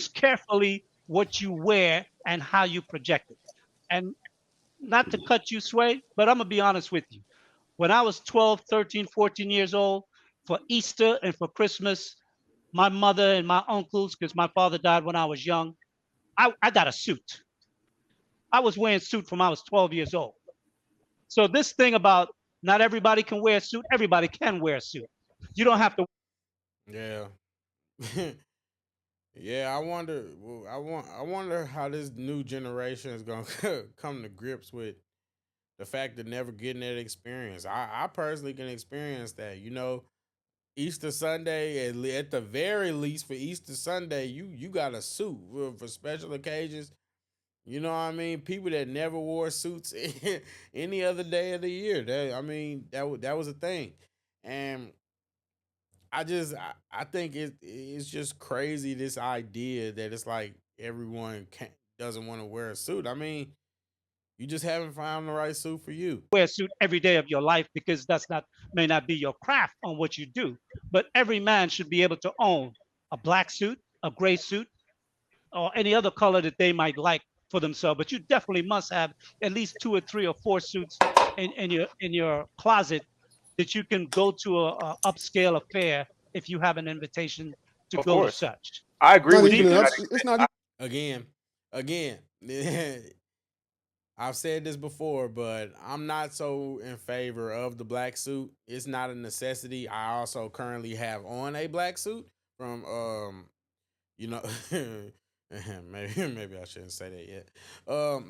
choose carefully what you wear and how you project it. And not to cut you, Sway, but I'm going to be honest with you. When I was 12, 13, 14 years old, for Easter and for Christmas, my mother and my uncles, because my father died when I was young, I got a suit. I was wearing suit from I was 12 years old. So this thing about not everybody can wear a suit, everybody can wear a suit. You don't have to. Yeah. Yeah, I wonder. I wonder how this new generation is gonna come to grips with the fact of never getting that experience. I personally can experience that. You know, Easter Sunday, at the very least for Easter Sunday, you got a suit for special occasions. You know what I mean? People that never wore suits any other day of the year. That, I mean, that was a thing, and I think it's just crazy, this idea that it's like everyone doesn't want to wear a suit. I mean, you just haven't found the right suit for you. Wear a suit every day of your life because that's not may not be your craft on what you do. But every man should be able to own a black suit, a gray suit, or any other color that they might like for themselves. But you definitely must have at least two or three or four suits in your closet that you can go to a upscale affair if you have an invitation to Of go to course, such. I agree Not with you even to an that Sneakers, ups. It's extent. not. Again, again. I've said this before, but I'm not so in favor of the black suit. It's not a necessity. I also currently have on a black suit from you know, maybe I shouldn't say that yet.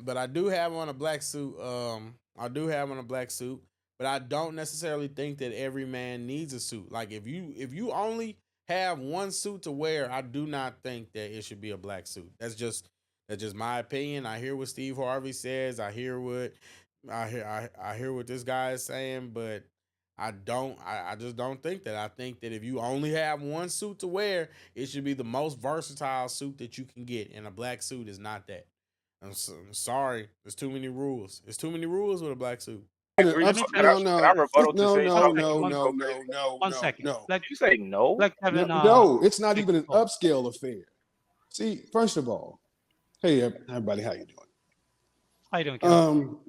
But I do have on a black suit. I do have on a black suit, but I don't necessarily think that every man needs a suit. Like if you only have one suit to wear, I do not think that it should be a black suit. That's just my opinion. I hear what Steve Harvey says. I hear what this guy is saying, but I just don't think that. I think that if you only have one suit to wear, it should be the most versatile suit that you can get, and a black suit is not that. I'm sorry, there's too many rules. There's too many rules with a black suit. I An agree. let me ups. tell Can you, I No, can I no, rebuttal to no, say one no, something second, no, before one you no, go second, crazy? no, no, one no, second. no, Did you say no? Let no, Kevin no. It's not take even the an floor. upscale affair. See, first of all, hey everybody, how you doing? How you doing, Kevin? Um,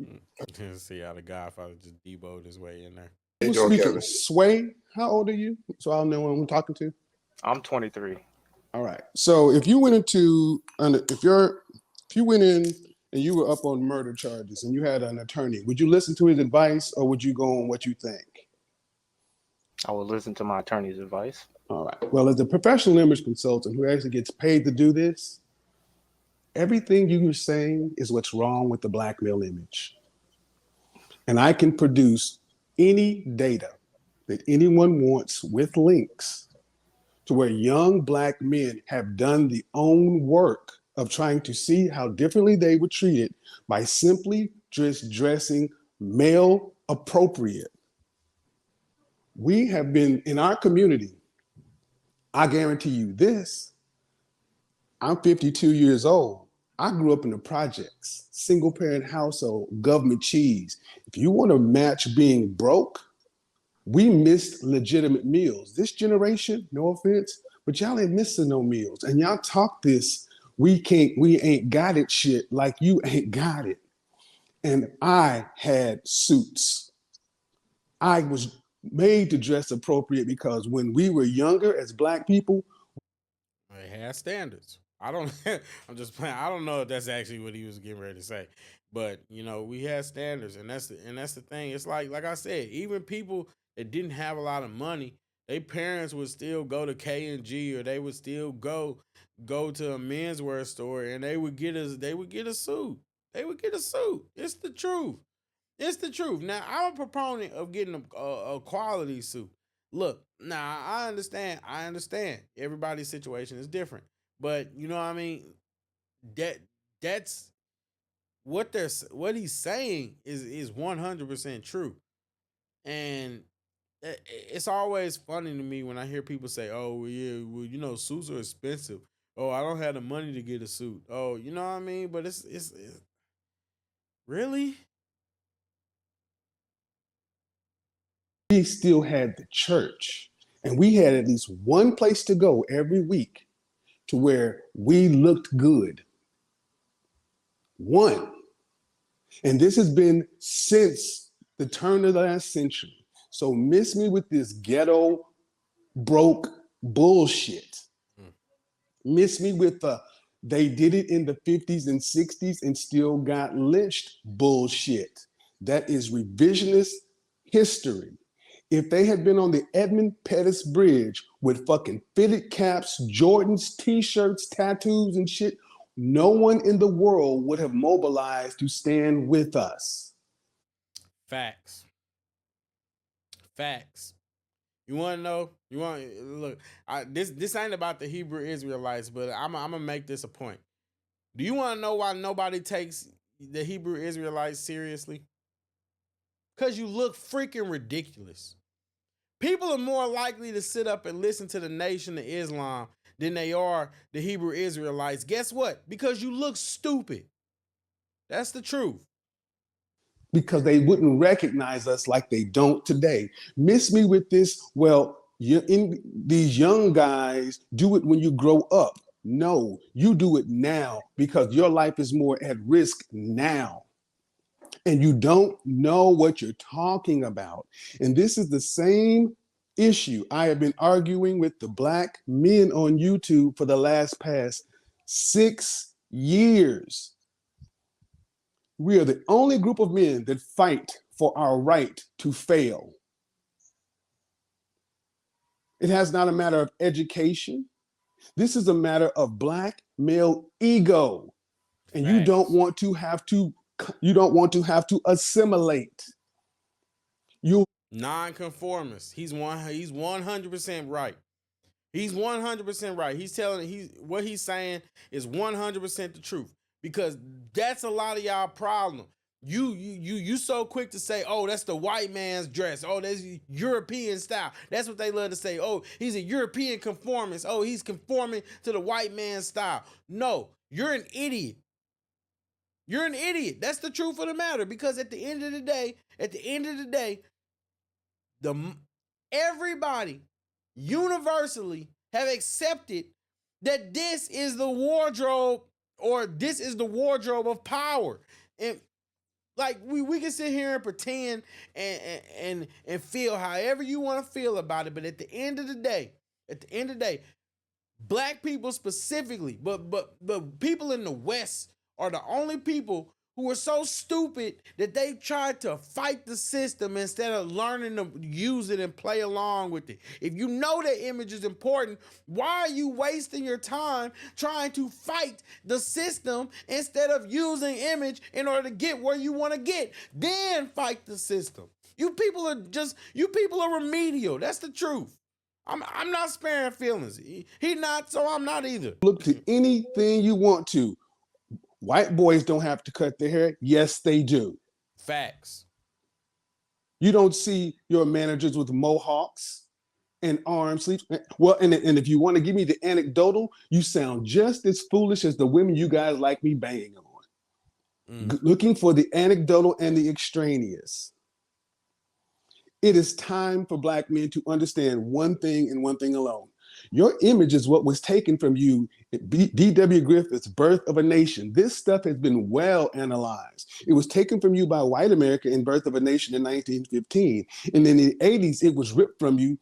See how the Godfather just deboed his way in there. How you who's doing, speaking? Kevin? Sway. How old are you? So I'll know who I'm talking to. I'm 23. All right. So if you went into, if you went in and you were up on murder charges and you had an attorney, would you listen to his advice or would you go on what you think? I will listen to my attorney's advice. All right. Well, as a professional image consultant who actually gets paid to do this, everything you were saying is what's wrong with the black male image. And I can produce any data that anyone wants with links to where young black men have done the own work of trying to see how differently they were treated by simply just dressing male appropriate. We have been in our community, I guarantee you this, I'm 52 years old. I grew up in the projects, single parent household, government cheese. If you want to match being broke, we missed legitimate meals. This generation, no offense, but y'all ain't missing no meals. And y'all talk this, we ain't got it shit like you ain't got it. And I had suits. I was made to dress appropriate because when we were younger as black people, It has standards. I don't. I'm just playing. I don't know if that's actually what he was getting ready to say, but we had standards, and that's the thing. It's like I said, even people that didn't have a lot of money, their parents would still go to K&G, or they would still go to a menswear store, and they would get a suit. They would get a suit. It's the truth. It's the truth. Now, I'm a proponent of getting a quality suit. Look, now I understand. I understand. Everybody's situation is different, but you know what I mean. That that's what he's saying is 100% true, and it's always funny to me when I hear people say, "Oh, well, yeah, well, suits are expensive. Oh, I don't have the money to get a suit. Oh, you know what I mean." But it's really. we still had the church. And we had at least one place to go every week to where we looked good. One. And this has been since the turn of the last century. So miss me with this ghetto broke bullshit. Miss me with the they did it in the 50s and 60s and still got lynched bullshit. That is revisionist history. If they had been on the Edmund Pettus Bridge with fucking fitted caps, Jordans, t-shirts, tattoos, and shit, no one in the world would have mobilized to stand with us. Facts. Facts. You want to know? You want look? This ain't about the Hebrew Israelites, but I'm gonna make this a point. Do you want to know why nobody takes the Hebrew Israelites seriously? Because you look freaking ridiculous. People are more likely to sit up and listen to the Nation of Islam than they are the Hebrew Israelites. Guess what? Because you look stupid. That's the truth. Because they wouldn't recognize us like they don't today. Miss me with this, well, these young guys do it when you grow up. No, you do it now because your life is more at risk now. And you don't know what you're talking about. And this is the same issue I have been arguing with the black men on YouTube for the past 6 years. We are the only group of men that fight for our right to fail. It has not a matter of education. This is a matter of black male ego. And you don't want to have to assimilate. You non-conformist. He's 100% right. He's 100% right. What he's saying is 100% the truth, because that's a lot of y'all problem. You so quick to say, oh, that's the white man's dress. Oh, that's European style. That's what they love to say. Oh, he's a European conformist. Oh, he's conforming to the white man's style. No, you're an idiot. You're an idiot. That's the truth of the matter. Because at the end of the day, everybody universally have accepted that this is the wardrobe, or this is the wardrobe of power. And like we can sit here and pretend and feel however you want to feel about it, but at the end of the day, black people specifically, but people in the West are the only people who are so stupid that they tried to fight the system instead of learning to use it and play along with it. If you know that image is important, why are you wasting your time trying to fight the system instead of using image in order to get where you want to get? Then fight the system. You people are remedial. That's the truth. I'm not sparing feelings. He not, so I'm not either. Look to anything you want to. White boys don't have to cut their hair. Yes, they do. Facts. You don't see your managers with mohawks and arm sleeves. Well, and if you want to give me the anecdotal, you sound just as foolish as the women you guys like me banging on. Looking for the anecdotal and the extraneous. It is time for black men to understand one thing and one thing alone. Your image is what was taken from you at D.W. Griffith's Birth of a Nation. This stuff has been well analyzed. It was taken from you by white America in Birth of a Nation in 1915. And in the 80s, it was ripped from you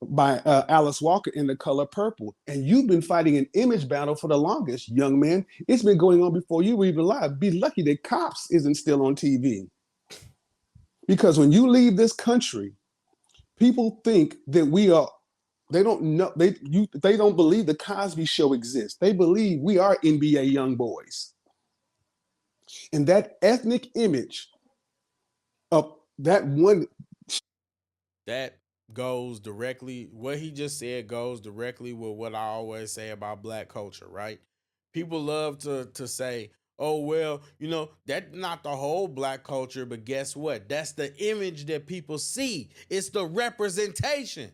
by Alice Walker in The Color Purple. And you've been fighting an image battle for the longest, young man. It's been going on before you were even alive. Be lucky that Cops isn't still on TV. Because when you leave this country, people think that they don't know, they don't believe the Cosby Show exists. They believe we are NBA young boys. And that ethnic image of that one. That goes directly, what he just said goes directly with what I always say about black culture, right? People love to say, oh, well, that's not the whole black culture, but guess what? That's the image that people see. It's the representation.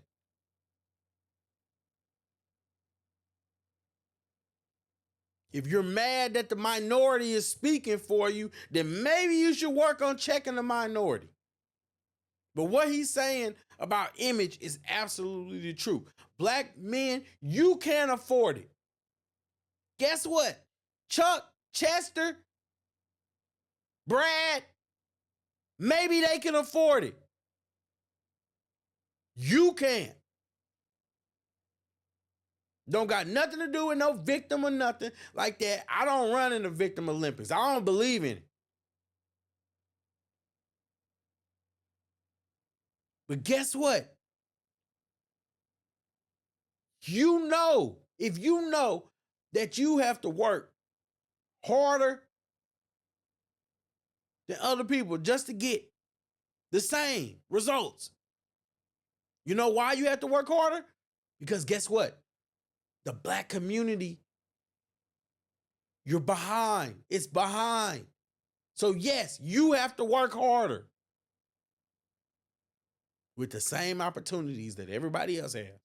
If you're mad that the minority is speaking for you, then maybe you should work on checking the minority. But what he's saying about image is absolutely the truth. Black men, you can't afford it. guess what? Chuck, Chester, Brad, maybe they can afford it. You can't. Don't got nothing to do with no victim or nothing like that. I don't run in the victim Olympics. I don't believe in it. But guess what? You know, if you know that you have to work harder than other people just to get the same results, you know why you have to work harder? Because guess what? The black community, you're behind. It's behind. So yes, you have to work harder with the same opportunities that everybody else has,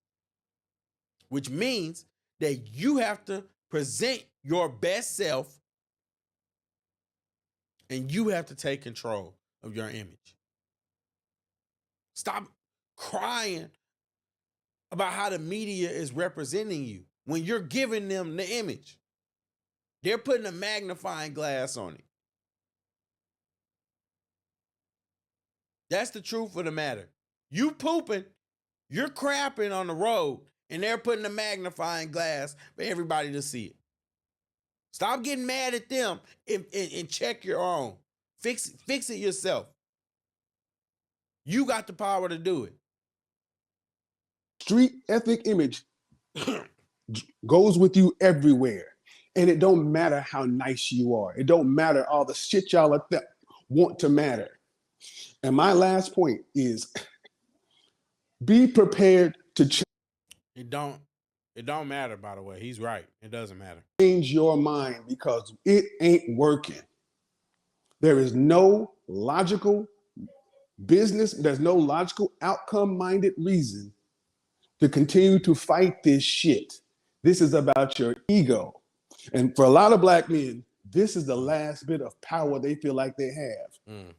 which means that you have to present your best self and you have to take control of your image. Stop crying about how the media is representing you when you're giving them the image. They're putting a magnifying glass on it. That's the truth of the matter. You pooping, you're crapping on the road, and they're putting a magnifying glass for everybody to see it. Stop getting mad at them and check your own. Fix it yourself. You got the power to do it. Street ethic image goes with you everywhere. And it don't matter how nice you are. It don't matter all the shit y'all want to matter. And my last point is be prepared to It don't matter, by the way. He's right. It doesn't matter. change your mind because it ain't working. There is no logical business, there's no logical outcome-minded reason to continue to fight this shit. This is about your ego. And for a lot of black men, this is the last bit of power they feel like they have.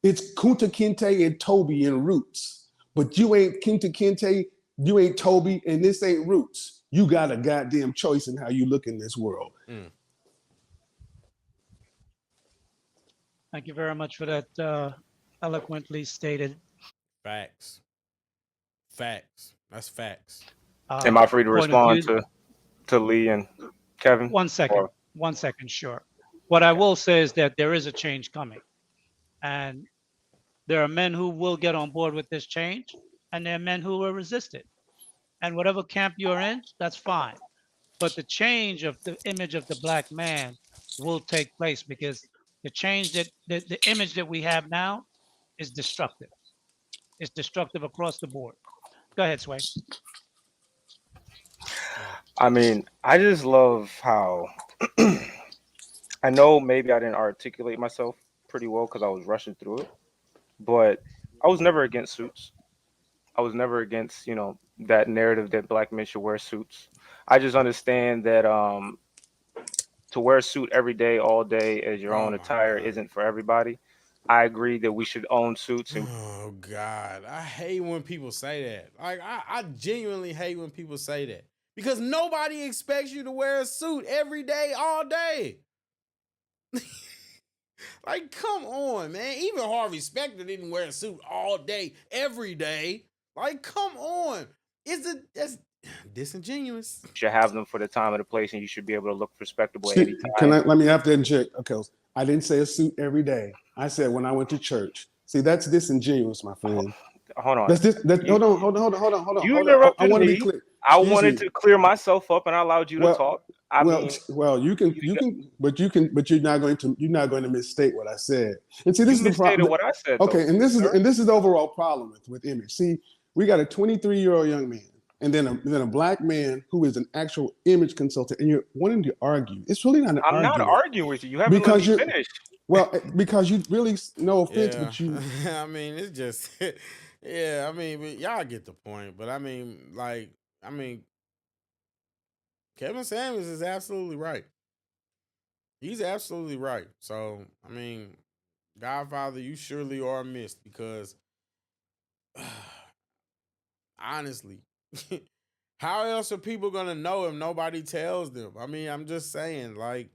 It's Kunta Kinte and Toby and Roots. But you ain't Kunta Kinte, you ain't Toby, and this ain't Roots. You got a goddamn choice in how you look in this world. Thank you very much for that eloquently stated. Facts. That's facts. Am I free to Point of respond view. to Lee and Kevin? 1 second. Or- 1 second, sure. What I will say is that there is a change coming. And there are men who will get on board with this change, and there are men who will resist it. And whatever camp you're in, that's fine. But the change of the image of the black man will take place because the change that the image that we have now is destructive. It's destructive across the board. Go ahead, Sway. I mean, I just love how I know maybe I didn't articulate myself pretty well because I was rushing through it, but I was never against suits. I was never against, that narrative that black men should wear suits. I just understand that to wear a suit every day, all day as your own attire isn't for everybody. I agree that we should own suits. Oh God, I hate when people say that. Like I genuinely hate when people say that because nobody expects you to wear a suit every day, all day. Like, come on, man. Even Harvey Specter didn't wear a suit all day, every day. Like, come on. That's disingenuous. You should have them for the time and the place, and you should be able to look respectable at See, any time. let me have to inject. Okay, I didn't say a suit every day. I said when I went to church. See, that's disingenuous, my friend. Hold on. Hold on. You interrupted I want to me. be clear. I wanted to clear myself up, and I allowed you to talk. You can, but you're not going to misstate what I said. And see, this is the problem. What I said. Okay, though, and this is the overall problem with image. See, we got a 23-year-old young man, and then a black man who is an actual image consultant, and you're wanting to argue. It's really not an argument. I'm not arguing with you. You haven't let me finish. Well, because you really, no offense, Yeah. but you. I mean, it's just, yeah. I mean, but y'all get the point. But I mean, Kevin Samuels is absolutely right. He's absolutely right. So, I mean, Godfather, you surely are missed because, honestly, How else are people gonna know if nobody tells them? I mean, I'm just saying, like,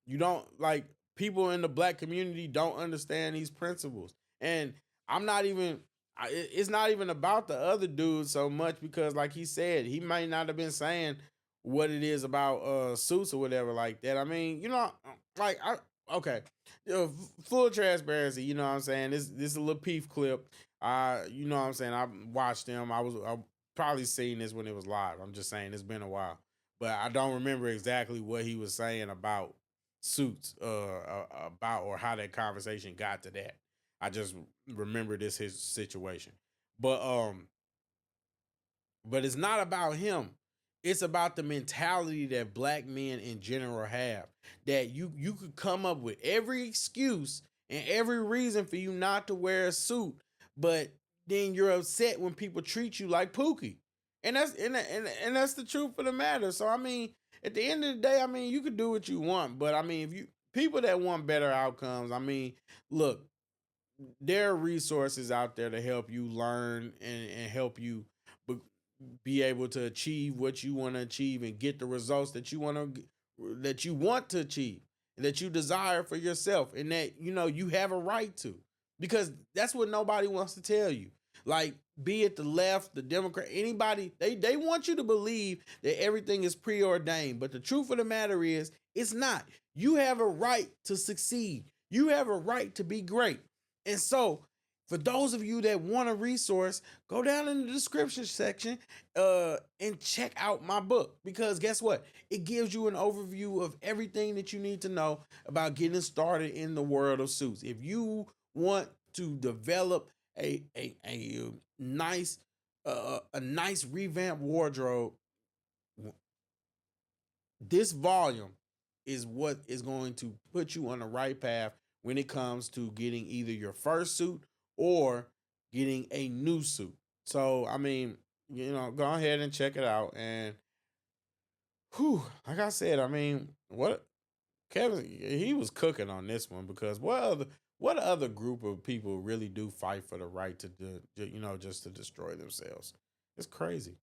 you don't like people in the black community don't understand these principles. And I'm not even it's not even about the other dude so much because like he said, he might not have been saying what it is about suits or whatever like that. I mean, like I okay. Full transparency, you know what I'm saying? This is a little Peef clip. You know what I'm saying? I watched them. I probably seen this when it was live. I'm just saying it's been a while. But I don't remember exactly what he was saying about suits about or how that conversation got to that. I just remember this his situation. But but it's not about him. It's about the mentality that black men in general have. That you could come up with every excuse and every reason for you not to wear a suit, but then you're upset when people treat you like Pookie. And that's the truth of the matter. So I mean, at the end of the day, I mean, you could do what you want, but I mean, if you people that want better outcomes, I mean, look, there are resources out there to help you learn and help you be able to achieve what you want to achieve and get the results that you want to achieve, that you desire for yourself, and that you have a right to, because that's what nobody wants to tell you. Like, be it the left, the Democrat, anybody, they want you to believe that everything is preordained, but the truth of the matter is it's not. You have a right to succeed. You have a right to be great. And so, for those of you that want a resource, go down in the description section and check out my book, because guess what? It gives you an overview of everything that you need to know about getting started in the world of suits. If you want to develop a nice revamped wardrobe, this volume is what is going to put you on the right path when it comes to getting either your first suit or getting a new suit. So, I mean, go ahead and check it out. And, like I said, I mean, what Kevin, he was cooking on this one, because what other group of people really do fight for the right to do, just to destroy themselves? It's crazy.